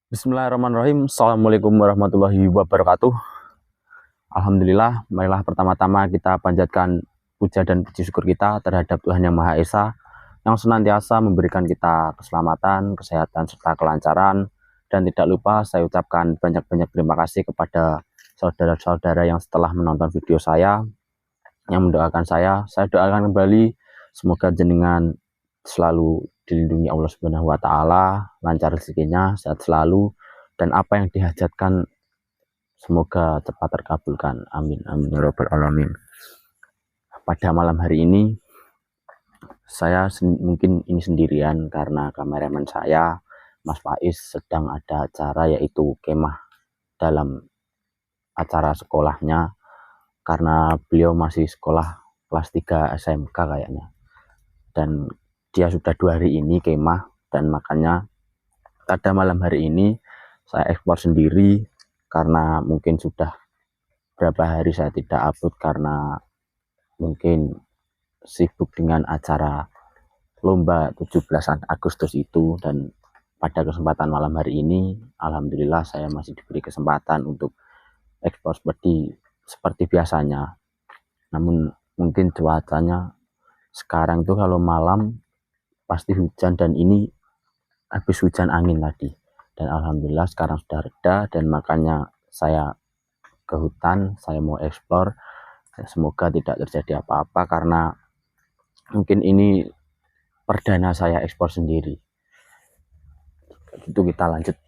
Bismillahirrahmanirrahim. Assalamualaikum warahmatullahi wabarakatuh. Alhamdulillah, marilah pertama-tama kita panjatkan puja dan puji syukur kita terhadap Tuhan Yang Maha Esa yang senantiasa memberikan kita keselamatan, kesehatan, serta kelancaran. Dan tidak lupa saya ucapkan banyak-banyak terima kasih kepada saudara-saudara yang setelah menonton video saya, yang mendoakan saya doakan kembali semoga jenengan selalu dilindungi Allah Subhanahu wa taala, lancar rezekinya, sehat selalu, dan apa yang dihajatkan semoga cepat terkabulkan. Amin amin ya rabbal alamin. Pada malam hari ini saya mungkin ini sendirian karena kameramen saya Mas Faiz sedang ada acara, yaitu kemah dalam acara sekolahnya, karena beliau masih sekolah kelas 3 SMK kayaknya, dan dia sudah 2 hari ini kemah, dan makanya pada malam hari ini saya ekspor sendiri karena mungkin sudah berapa hari saya tidak upload karena mungkin sibuk dengan acara lomba 17 Agustus itu. Dan pada kesempatan malam hari ini alhamdulillah saya masih diberi kesempatan untuk ekspor seperti biasanya. Namun mungkin cuacanya sekarang tuh kalau malam pasti hujan, dan ini habis hujan angin tadi, dan alhamdulillah sekarang sudah reda, dan makanya saya ke hutan, saya mau eksplor. Semoga tidak terjadi apa-apa karena mungkin ini perdana saya ekspor sendiri. Itu kita lanjut.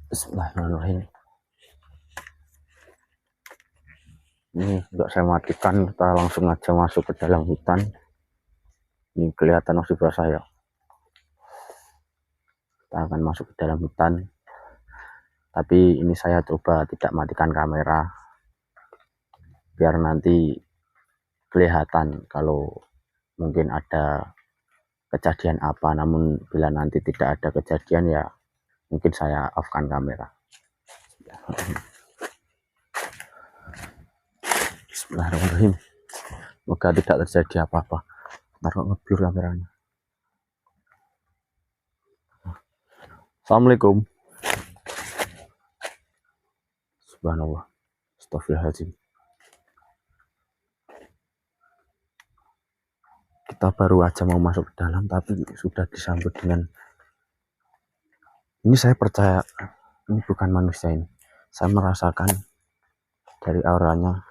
Bismillahirrahmanirrahim. Ini enggak saya matikan, kita langsung aja masuk ke dalam hutan. Ini kelihatan masih berasa ya. Kita akan masuk ke dalam hutan, tapi ini saya coba tidak matikan kamera biar nanti kelihatan kalau mungkin ada kejadian apa. Namun bila nanti tidak ada kejadian, ya mungkin saya off-kan kamera. Bismillahirrahmanirrahim. Semoga tidak terjadi apa-apa. Ntar kok ngeblur kameranya. Assalamualaikum. Subhanallah. Astagfirullahaladzim. Kita baru aja mau masuk ke dalam, tapi sudah disambut dengan ini. Saya percaya ini bukan manusia ini. Saya merasakan dari auranya.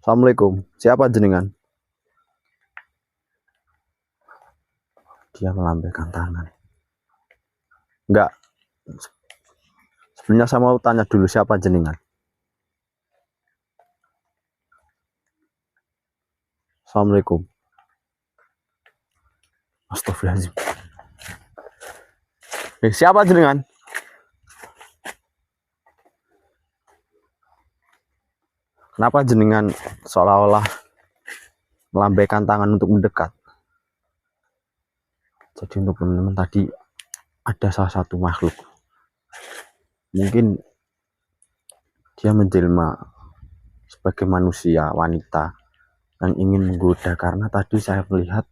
Assalamualaikum. Siapa jenengan? Dia melambaikan tangan. Enggak. Sebenarnya saya mau tanya dulu, siapa jenengan? Assalamualaikum. Astagfirullahaladzim. Siapa jenengan? Kenapa jenengan seolah-olah melambaikan tangan untuk mendekat? Jadi untuk teman-teman, tadi ada salah satu makhluk, mungkin dia menjelma sebagai manusia wanita yang ingin menggoda, karena tadi saya melihat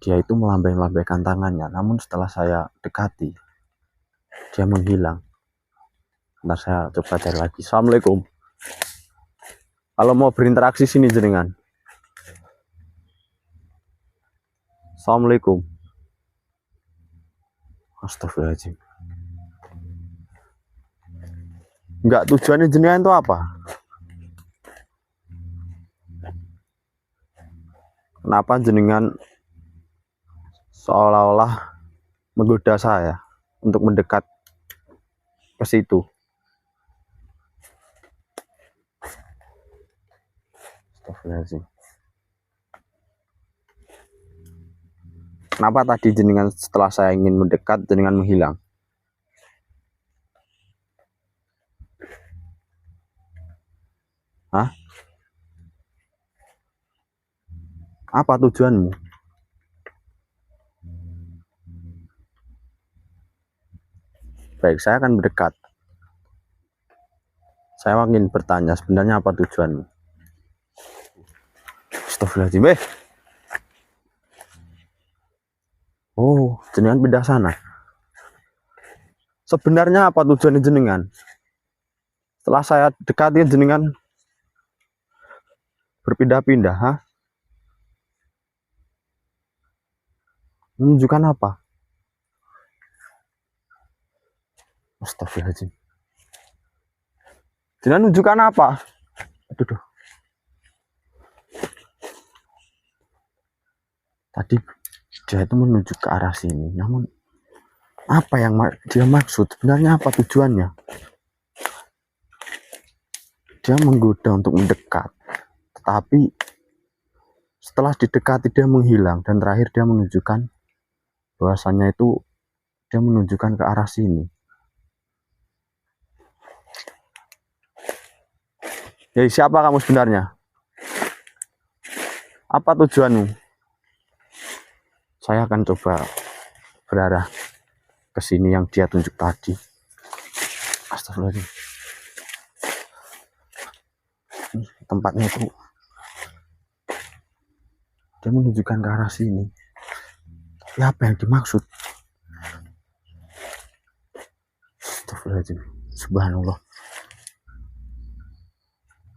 dia itu melambaikan tangannya, namun setelah saya dekati dia menghilang. Ntar saya coba cari lagi. Assalamualaikum. Kalau mau berinteraksi sini jenengan. Assalamualaikum. Astagfirullahaladzim. Enggak, tujuannya jenengan itu apa? Kenapa jenengan seolah-olah menggoda saya untuk mendekat ke situ? Astagfirullahaladzim. Kenapa tadi jenengan setelah saya ingin mendekat, jenengan menghilang? Hah? Apa tujuanmu? Baik, saya akan mendekat. Saya ingin bertanya, sebenarnya apa tujuanmu? Astagfirullahaladzim. jenengan pindah sana. Sebenarnya apa tujuan jenengan? Setelah saya dekati jenengan berpindah-pindah, ha? Menunjukkan apa? Astagfirullahaladzim. Jenengan menunjukkan apa? Aduh. Tadi dia itu menuju ke arah sini, namun apa yang dia maksud? Sebenarnya apa tujuannya? Dia menggoda untuk mendekat, tetapi setelah didekati dia menghilang, dan terakhir dia menunjukkan bahwasannya itu dia menunjukkan ke arah sini. Hei, siapa kamu sebenarnya? Apa tujuanmu? Saya akan coba berarah ke sini yang dia tunjuk tadi. Astagfirullahaladzim. Tempatnya itu dia menunjukkan ke arah sini. Tapi apa yang dimaksud? Astagfirullahaladzim. Subhanallah.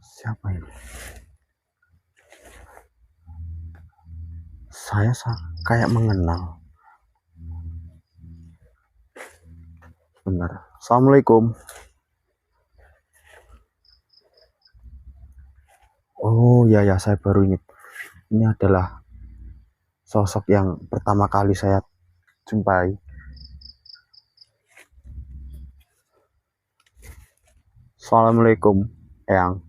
Siapa ini? Saya kayak mengenal. Benar. Assalamualaikum. Oh ya, saya baru ingat. Ini adalah sosok yang pertama kali saya jumpai. Assalamualaikum, Eyang.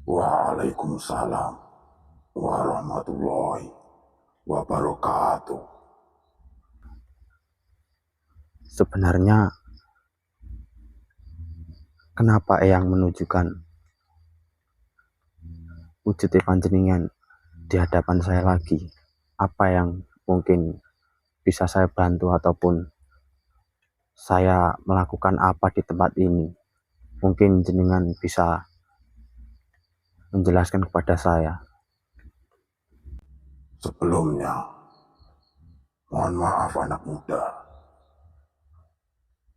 Waalaikumsalam warahmatullahi wabarakatuh. Sebenarnya kenapa Eyang menunjukkan wujud panjenengan di hadapan saya lagi? Apa yang mungkin bisa saya bantu ataupun saya melakukan apa di tempat ini? Mungkin jenengan bisa menjelaskan kepada saya. Sebelumnya, mohon maaf anak muda.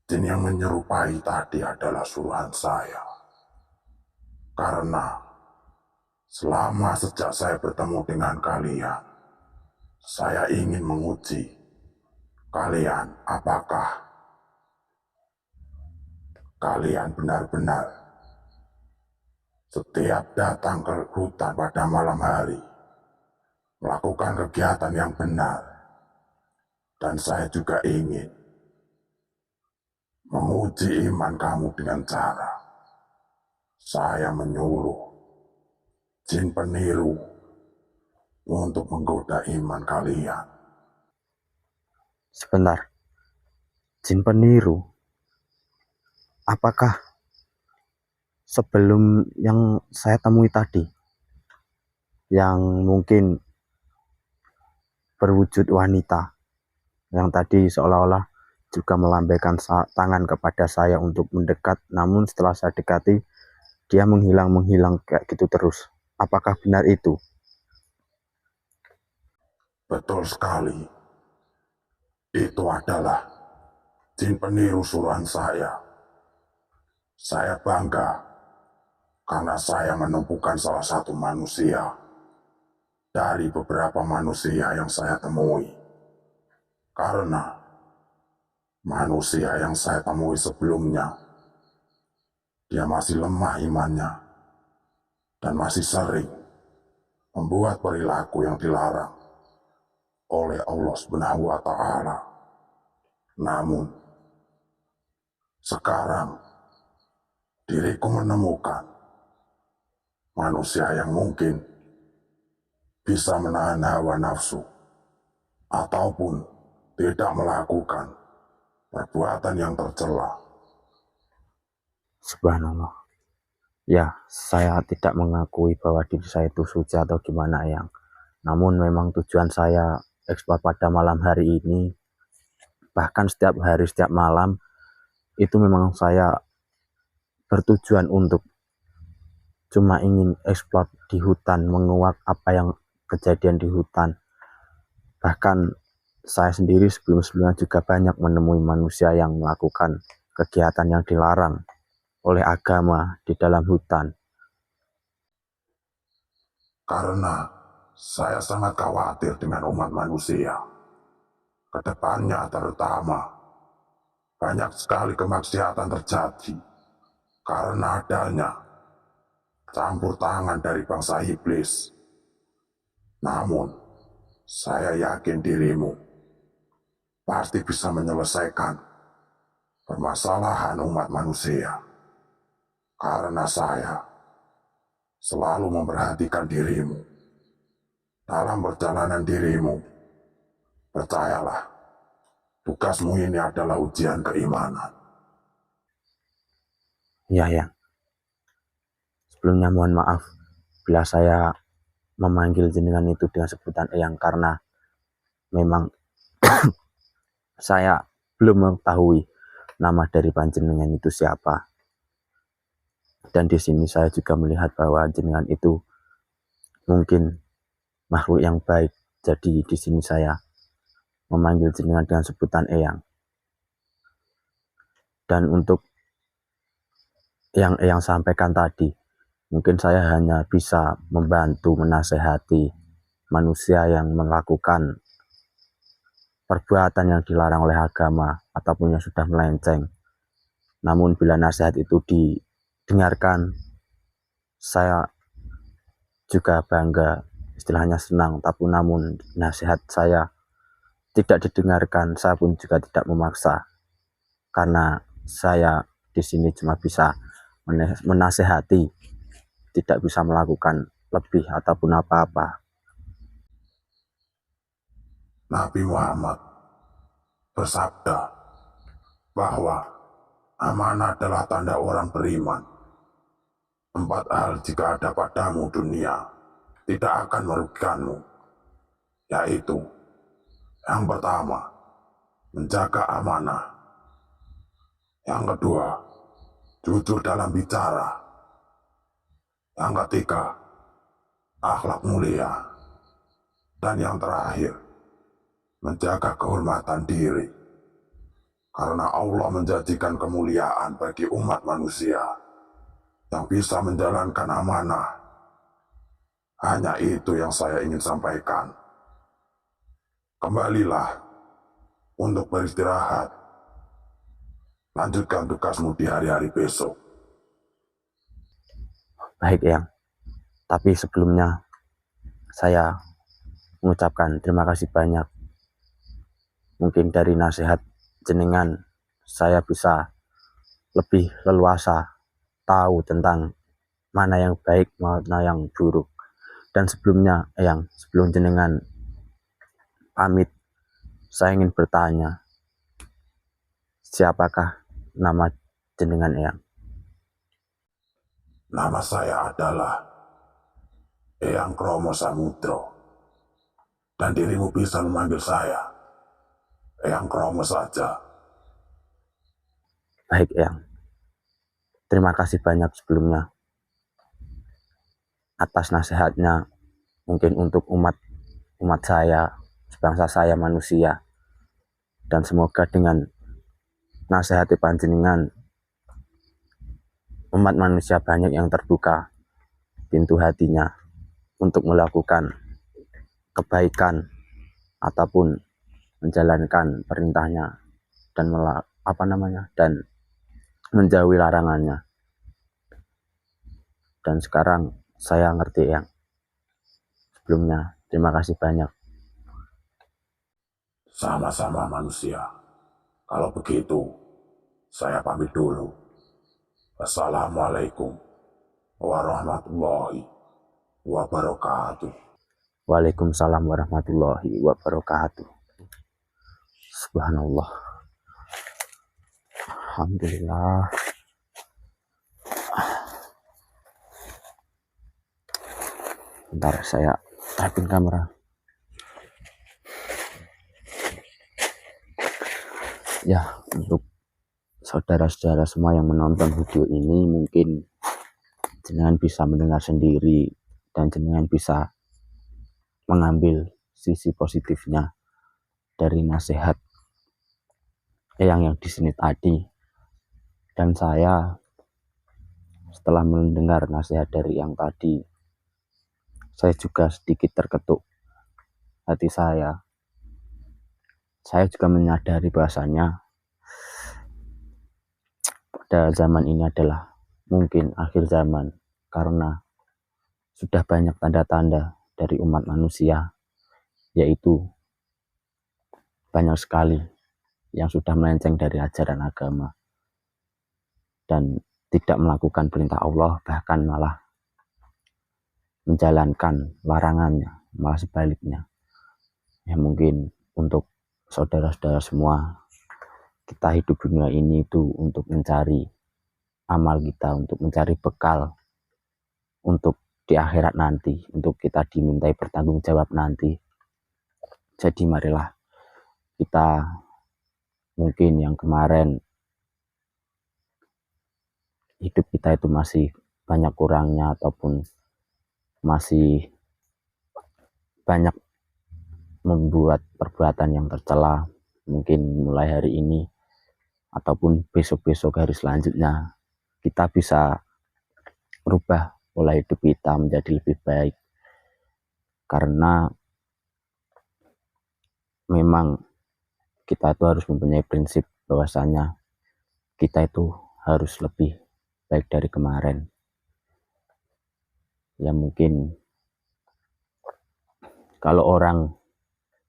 Jin yang menyerupai tadi adalah suruhan saya. Karena sejak saya bertemu dengan kalian, saya ingin menguji kalian apakah kalian benar-benar setiap datang ke hutan pada malam hari melakukan kegiatan yang benar. Dan saya juga ingin menguji iman kamu dengan cara saya menyuruh jin peniru untuk menggoda iman kalian. Sebentar, jin peniru? Apakah sebelum yang saya temui tadi, yang mungkin berwujud wanita, yang tadi seolah-olah juga melambaikan tangan kepada saya untuk mendekat, namun setelah saya dekati dia menghilang kayak gitu terus? Apakah benar itu? Betul sekali. Itu adalah jin peniru suruhan saya. Saya bangga karena saya menemukan salah satu manusia dari beberapa manusia yang saya temui. Karena manusia yang saya temui sebelumnya, dia masih lemah imannya dan masih sering membuat perilaku yang dilarang oleh Allah Subhanahu wa Ta'ala. Namun, sekarang diriku menemukan manusia yang mungkin bisa menahan hawa nafsu ataupun tidak melakukan perbuatan yang tercela. Subhanallah. Ya, saya tidak mengakui bahwa diri saya itu suci atau gimana, yang namun memang tujuan saya eksplor pada malam hari ini, bahkan setiap hari, setiap malam, itu memang saya bertujuan untuk cuma ingin eksplor di hutan, menguak apa yang kejadian di hutan. Bahkan saya sendiri sebelum-sebelumnya juga banyak menemui manusia yang melakukan kegiatan yang dilarang oleh agama di dalam hutan. Karena saya sangat khawatir dengan umat manusia. Kedepannya terutama, banyak sekali kemaksiatan terjadi karena adanya campur tangan dari bangsa iblis. Namun, saya yakin dirimu pasti bisa menyelesaikan permasalahan umat manusia. Karena saya selalu memperhatikan dirimu. Dalam perjalanan dirimu, percayalah, tugasmu ini adalah ujian keimanan. Ya, Yang. Sebelumnya mohon maaf bila saya memanggil jenengan itu dengan sebutan Eyang karena memang saya belum mengetahui nama dari panjenengan itu siapa. Dan di sini saya juga melihat bahwa jenengan itu mungkin makhluk yang baik. Jadi di sini saya memanggil jenengan dengan sebutan Eyang. Dan untuk yang Eyang sampaikan tadi, mungkin saya hanya bisa membantu menasehati manusia yang melakukan perbuatan yang dilarang oleh agama ataupun yang sudah melenceng. Namun bila nasihat itu didengarkan, saya juga bangga, istilahnya senang. Tapi namun nasihat saya tidak didengarkan, saya pun juga tidak memaksa, karena saya di sini cuma bisa menasehati, tidak bisa melakukan lebih ataupun apa-apa. Nabi Muhammad bersabda bahwa amanah adalah tanda orang beriman. 4 hal jika ada padamu dunia tidak akan merugikanmu, yaitu yang pertama, menjaga amanah. Yang kedua, jujur dalam bicara. Yang ketiga, akhlak mulia. Dan yang terakhir, menjaga kehormatan diri. Karena Allah menjanjikan kemuliaan bagi umat manusia yang bisa menjalankan amanah. Hanya itu yang saya ingin sampaikan. Kembalilah untuk beristirahat. Lanjutkan tugasmu di hari-hari besok. Baik, Eyang. Tapi sebelumnya saya mengucapkan terima kasih banyak. Mungkin dari nasihat jenengan saya bisa lebih leluasa tahu tentang mana yang baik, mana yang buruk. Dan sebelumnya, Eyang, sebelum jenengan pamit, saya ingin bertanya, siapakah nama jenengan, Eyang? Nama saya adalah Eyang Kromo Samudro. Dan dirimu bisa memanggil saya Eyang Kromo saja. Baik, Eyang. Terima kasih banyak sebelumnya atas nasihatnya, mungkin untuk umat saya, sebangsa saya manusia. Dan semoga dengan nasihat panjenengan, umat manusia banyak yang terbuka pintu hatinya untuk melakukan kebaikan ataupun menjalankan perintahnya dan dan menjauhi larangannya. Dan sekarang saya ngerti, Yang. Sebelumnya terima kasih banyak. Sama-sama manusia. Kalau begitu, saya pamit dulu. Assalamualaikum warahmatullahi wabarakatuh. Waalaikumsalam warahmatullahi wabarakatuh. Subhanallah. Alhamdulillah. Bentar, saya tapin kamera. Ya, untuk saudara-saudara semua yang menonton video ini, mungkin jenengan bisa mendengar sendiri dan jenengan bisa mengambil sisi positifnya dari nasihat yang di sini tadi, dan saya setelah mendengar nasihat dari yang tadi, saya juga sedikit terketuk hati saya. Saya juga menyadari bahasanya pada zaman ini adalah mungkin akhir zaman, karena sudah banyak tanda-tanda dari umat manusia, yaitu banyak sekali yang sudah melenceng dari ajaran agama dan tidak melakukan perintah Allah, bahkan malah menjalankan larangannya, malah sebaliknya. Ya mungkin untuk saudara-saudara semua, kita hidup dunia ini itu untuk mencari amal kita, untuk mencari bekal untuk di akhirat nanti, untuk kita dimintai bertanggung jawab nanti. Jadi marilah kita, mungkin yang kemarin hidup kita itu masih banyak kurangnya, ataupun masih banyak membuat perbuatan yang tercela, mungkin mulai hari ini ataupun besok-besok hari selanjutnya, kita bisa merubah pola hidup kita menjadi lebih baik. Karena memang kita itu harus mempunyai prinsip bahwasanya kita itu harus lebih baik dari kemarin. Ya mungkin kalau orang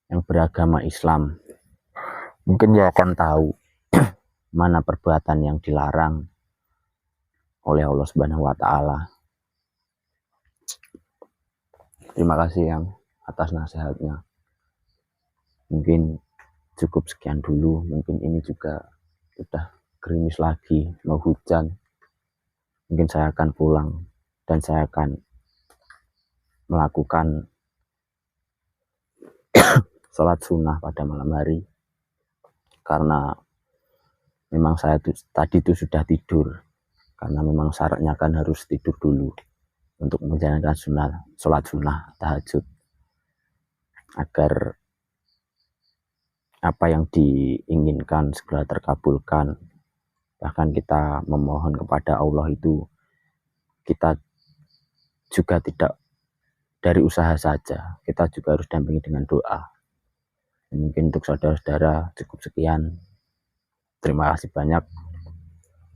yang beragama Islam, mungkin dia akan tahu mana perbuatan yang dilarang oleh Allah Subhanahu wa Ta'ala. Terima kasih yang atas nasihatnya. Mungkin cukup sekian dulu. Mungkin ini juga sudah gerimis lagi, mau hujan. Mungkin saya akan pulang dan saya akan melakukan sholat sunnah pada malam hari, karena memang saya tadi itu sudah tidur, karena memang syaratnya kan harus tidur dulu untuk menjalankan sholat sunnah tahajud, agar apa yang diinginkan segera terkabulkan. Bahkan kita memohon kepada Allah itu, kita juga tidak dari usaha saja, kita juga harus dampingi dengan doa. Mungkin untuk saudara-saudara cukup sekian. Terima kasih banyak.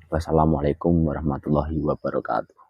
Wassalamualaikum warahmatullahi wabarakatuh.